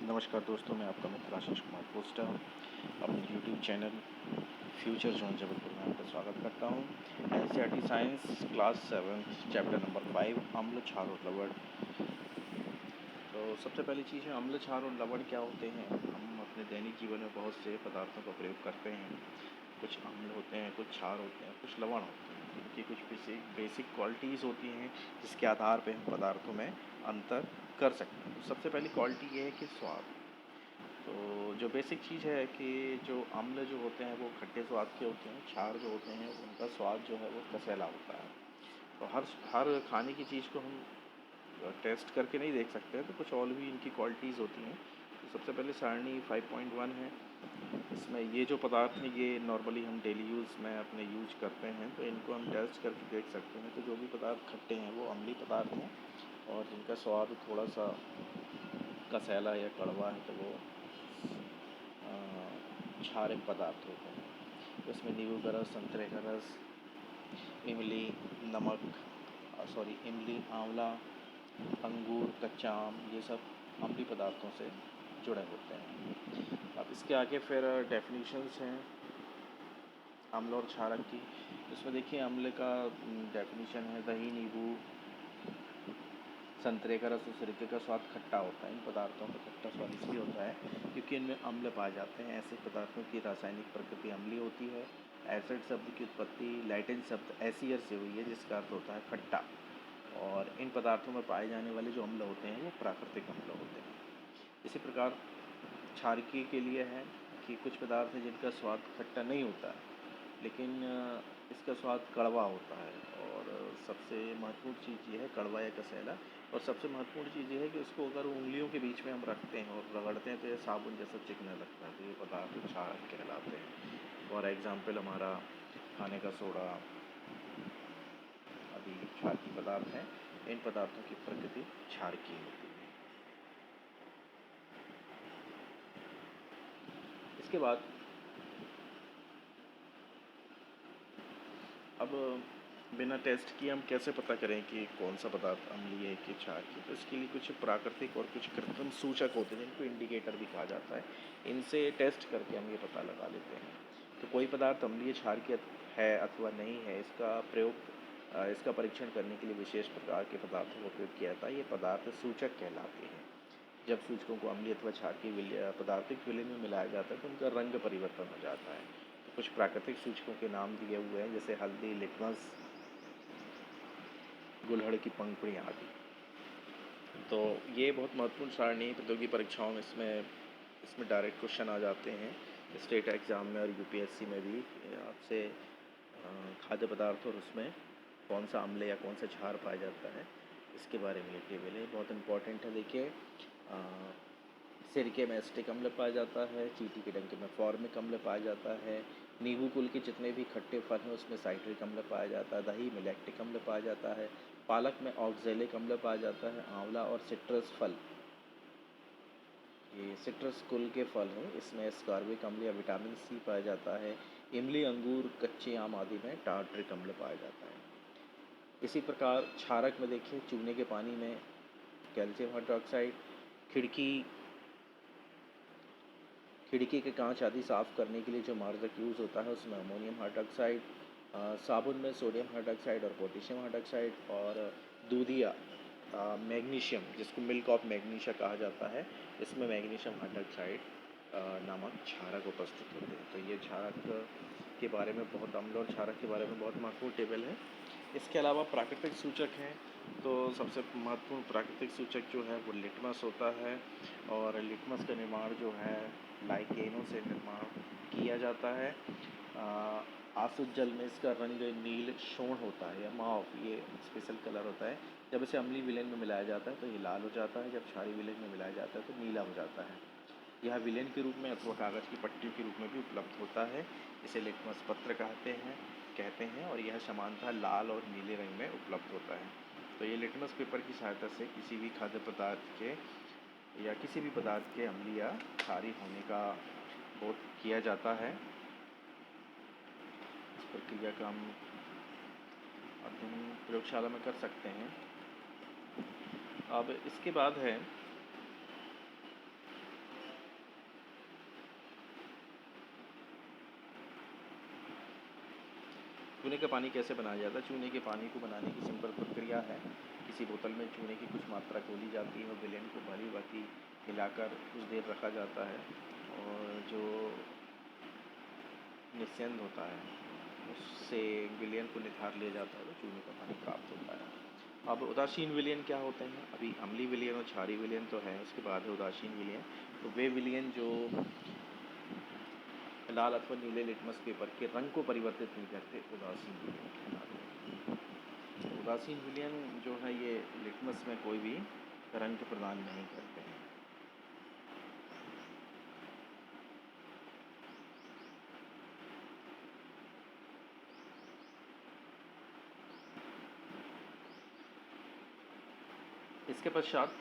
नमस्कार दोस्तों, मैं आपका मित्र आशीष कुमार पोस्टर अपने YouTube channel future zone Jabalpur में आपका स्वागत करता हूँ। NCERT science class 7 chapter number 5 अम्ल, क्षार और लवण। तो सबसे पहली चीज़ है अम्ल, क्षार और लवण क्या होते हैं। हम अपने दैनिक जीवन में बहुत से पदार्थों का प्रयोग करते हैं। कुछ अम्ल होते हैं, कुछ क्षार होते हैं, कुछ लवण होते हैं। इनकी कुछ बेसिक क्वालिटीज़ होती हैं जिसके आधार पर हम पदार्थों में अंतर कर सकते हैं। तो सबसे पहली क्वालिटी ये है कि स्वाद। तो जो बेसिक चीज़ है कि जो अम्ल जो होते हैं वो खट्टे स्वाद के होते हैं, क्षार जो होते हैं उनका स्वाद जो है वो कसैला होता है। तो हर खाने की चीज़ को हम टेस्ट करके नहीं देख सकते हैं, तो कुछ और भी इनकी क्वालिटीज़ होती हैं। तो सबसे पहले सारणी 5.1 है। इसमें ये जो पदार्थ हैं ये नॉर्मली हम डेली यूज़ में अपने यूज करते हैं, तो इनको हम टेस्ट करके देख सकते हैं। तो जो भी पदार्थ खट्टे हैं वो अम्लीय पदार्थ हैं, और जिनका स्वाद थोड़ा सा कसैला या कड़वा है तो वो क्षारक पदार्थ होते हैं। तो इसमें नींबू का रस, संतरे का रस, इमली, इमली, आंवला, अंगूर, कच्चा आम, ये सब अम्लीय पदार्थों से जुड़े होते हैं। अब इसके आगे फिर डेफिनेशंस हैं अम्ल और क्षारक की। इसमें देखिए अम्ल का डेफिनेशन है दही, नींबू, संतरे का रस और सिरके का स्वाद खट्टा होता है। इन पदार्थों का खट्टा स्वाद इसलिए होता है क्योंकि इनमें अम्ल पाए जाते हैं। ऐसे पदार्थों की रासायनिक प्रकृति अम्लीय होती है। एसिड शब्द की उत्पत्ति लैटिन शब्द एसियर से हुई है, जिसका अर्थ होता है खट्टा। और इन पदार्थों में पाए जाने वाले जो अम्ल होते हैं वो प्राकृतिक अम्ल होते हैं। इसी प्रकार क्षारकीय के लिए है कि कुछ पदार्थ हैं जिनका स्वाद खट्टा नहीं होता है, लेकिन इसका स्वाद कड़वा होता है। और सबसे महत्वपूर्ण चीज़ ये है कड़वा या कसैला। और सबसे महत्वपूर्ण चीज़ ये है कि उसको अगर उंगलियों के बीच में हम रखते हैं और रगड़ते हैं तो ये साबुन जैसा चिकना लगता है। तो ये पदार्थ क्षारक कहलाते हैं। फॉर एग्ज़ाम्पल हमारा खाने का सोडा आदि क्षारकीय पदार्थ हैं। इन पदार्थों की प्रकृति क्षारकीय होती है। इसके बाद अब बिना टेस्ट किए हम कैसे पता करें कि कौन सा पदार्थ अम्लीय है कि क्षारकीय। तो इसके लिए कुछ प्राकृतिक और कुछ कृत्रिम सूचक होते हैं जिनको इंडिकेटर भी कहा जाता है। इनसे टेस्ट करके हम ये पता लगा लेते हैं। तो कोई पदार्थ अम्लीय, क्षारकीय है अथवा नहीं है, इसका परीक्षण करने के लिए विशेष प्रकार के पदार्थों का उपयोग किया जाता है। ये पदार्थ सूचक कहलाते हैं। जब सूचकों को अम्लीय अथवा क्षारकीय पदार्थिक विलयन में मिलाया जाता है तो उनका रंग परिवर्तन हो जाता है। तो कुछ प्राकृतिक सूचकों के नाम दिए हुए हैं, जैसे हल्दी, लिटमस, गुलहड़ की पंखुड़ी आदि। तो ये बहुत महत्वपूर्ण सारणी प्रतियोगी परीक्षाओं में इसमें डायरेक्ट क्वेश्चन आ जाते हैं। स्टेट एग्ज़ाम में और यूपीएससी में भी आपसे खाद्य पदार्थ और उसमें कौन सा अम्ल या कौन सा क्षार पाया जाता है इसके बारे में ये टेबल है, बहुत इंपॉर्टेंट है। देखिए सिरके में एसिटिक अम्ल पाया जाता है, चींटी के डंके में फॉर्मिक अम्ल पाया जाता है, नींबू कुल के जितने भी खट्टे फल हैं उसमें साइट्रिक अम्ल पाया जाता है, दही में लैक्टिक अम्ल पाया जाता है, पालक में ऑक्जेलिक अम्ल पाया जाता है, आंवला और सिट्रस फल, ये सिट्रस कुल के फल हैं, इसमें एस्कॉर्बिक अम्ल या विटामिन सी पाया जाता है। इमली, अंगूर, कच्चे आम आदि में टार्ट्रिक अम्ल पाया जाता है। इसी प्रकार क्षारक में देखिए चूने के पानी में कैल्शियम हाइड्रोक्साइड, खिड़की के कांच आदि साफ़ करने के लिए जो मार्जक यूज़ होता है उसमें अमोनियम हाइड्रोक्साइड, साबुन में सोडियम हाइड्रोक्साइड और पोटेशियम हाइड्रोक्साइड, और दूधिया मैग्नीशियम जिसको मिल्क ऑफ मैग्नीशिया कहा जाता है, इसमें मैग्नीशियम हाइड्रोक्साइड नामक क्षारक उपस्थित होते हैं। तो ये क्षारक के बारे में बहुत अम्ल और क्षारक के बारे में बहुत महत्वपूर्ण टेबल है। इसके अलावा प्राकृतिक सूचक हैं, तो सबसे महत्वपूर्ण प्राकृतिक सूचक जो है वो लिटमस होता है। और लिटमस का निर्माण जो है लाइकेनों से निर्माण किया जाता है। आसुत जल में इसका रंग नील शोण होता है या माव, ये स्पेशल कलर होता है। जब इसे अम्लीय विलयन में मिलाया जाता है तो ये लाल हो जाता है, जब क्षारीय विलयन में मिलाया जाता है तो नीला हो जाता है। यह विलयन के रूप में अथवा कागज़ की पट्टियों के रूप में भी उपलब्ध होता है। इसे लिटमस पत्र कहते हैं और यह समानतः लाल और नीले रंग में उपलब्ध होता है। तो ये लिटमस पेपर की सहायता से किसी भी खाद्य पदार्थ के या किसी भी पदार्थ के अम्लीय या क्षारीय होने का बोध किया जाता है। इस प्रक्रिया का हम अध्ययन प्रयोगशाला में कर सकते हैं। अब इसके बाद है चूने का पानी कैसे बनाया जाता है? चूने के पानी को बनाने की सिंपल प्रक्रिया है। किसी बोतल में चूने की कुछ मात्रा घोली जाती है और विलेन को भली भांति मिलाकर कुछ देर रखा जाता है और जो निस्यंद होता है उससे विलयन को निथार लिया जाता है तो चूने का पानी प्राप्त होता है। अब उदासीन विलयन क्या होते हैं? अभी अम्लीय विलयन और क्षारीय विलयन तो है, उसके बाद है उदासीन विलयन। तो वे विलयन जो लाल अथवा नीले लिटमस पेपर के रंग को परिवर्तित नहीं करते, उदासीन विलयन कहलाते हैं। उदासीन विलयन जो है ये लिटमस में कोई भी रंग प्रदान नहीं करते हैं। इसके पश्चात